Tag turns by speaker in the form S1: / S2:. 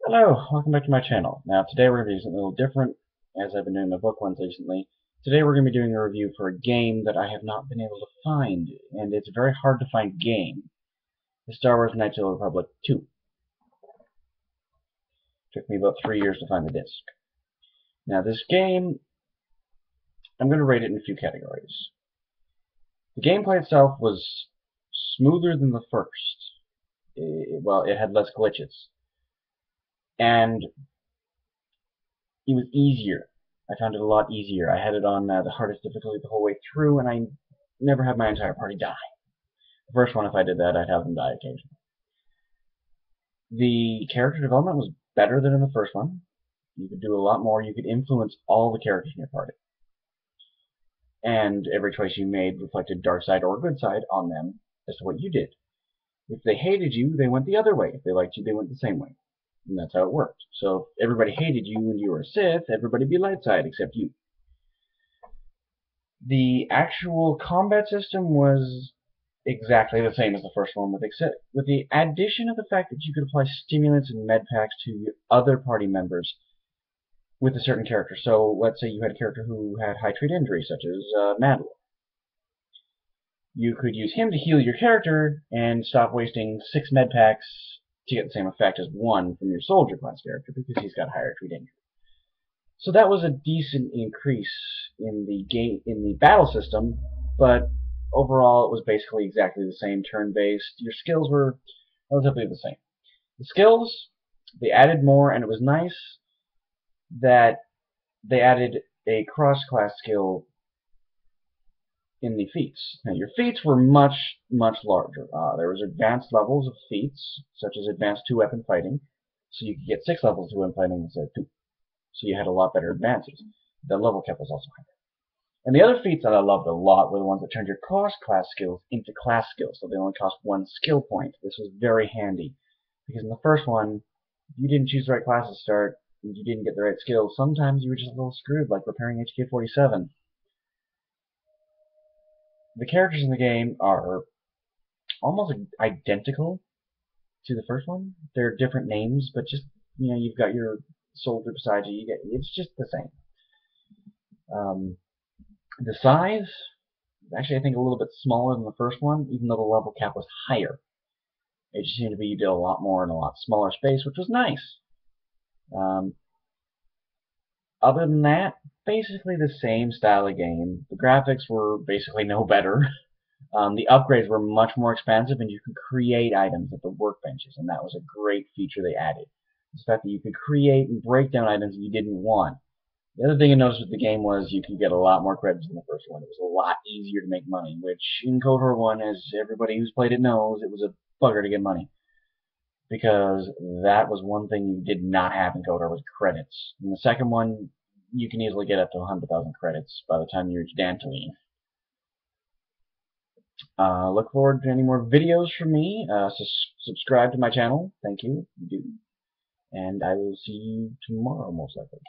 S1: Hello, welcome back to my channel. Now today we're going to do something a little different, as I've been doing my book ones recently. Today we're going to be doing a review for a game that I have not been able to find, and it's a very hard to find game. The Star Wars Knights of the Republic 2. Took me about 3 years to find the disc. Now this game, I'm going to rate it in a few categories. The gameplay itself was smoother than the first. Well, it had less glitches. And it was easier. I found it a lot easier. I had it on the hardest difficulty the whole way through, and I never had my entire party die. The first one, if I did that, I'd have them die occasionally. The character development was better than in the first one. You could do a lot more. You could influence all the characters in your party. And every choice you made reflected dark side or good side on them as to what you did. If they hated you, they went the other way. If they liked you, they went the same way. And that's how it worked. So if everybody hated you and you were a Sith, everybody would be light side except you. The actual combat system was exactly the same as the first one, with the addition of the fact that you could apply stimulants and med packs to other party members with a certain character. So let's say you had a character who had high trait injuries, such as Madlo. You could use him to heal your character and stop wasting 6 med packs to get the same effect as 1 from your soldier class character, because he's got higher trait injury. So that was a decent increase in the battle system, but overall it was basically exactly the same, turn-based. Your skills were relatively the same. The skills, they added more, and it was nice that they added a cross-class skill in the feats. Now, your feats were much, much larger. There was advanced levels of feats, such as advanced 2-weapon fighting, so you could get 6 levels of 2-weapon fighting instead of 2. So you had a lot better advances. The level cap was also higher. And the other feats that I loved a lot were the ones that turned your cross-class skills into class skills, so they only cost 1 skill point. This was very handy, because in the first one, if you didn't choose the right class to start, and you didn't get the right skills, sometimes you were just a little screwed, like repairing HK-47. The characters in the game are almost identical to the first one. They're different names, but just, you've got your soldier beside you. It's just the same. The size, actually, I think a little bit smaller than the first one, even though the level cap was higher. It just seemed to be you did a lot more in a lot smaller space, which was nice. Other than that, basically the same style of game. The graphics were basically no better. The upgrades were much more expansive, and you could create items at the workbenches, and that was a great feature they added. The fact that you could create and break down items you didn't want. The other thing I noticed with the game was you could get a lot more credits than the first one. It was a lot easier to make money, which in KOTOR 1, as everybody who's played it knows, it was a bugger to get money. Because that was one thing you did not have in KOTOR was credits. In the second one, you can easily get up to 100,000 credits by the time you reach Dantooine. Look forward to any more videos from me. Subscribe to my channel. Thank you. You do. And I will see you tomorrow, most likely.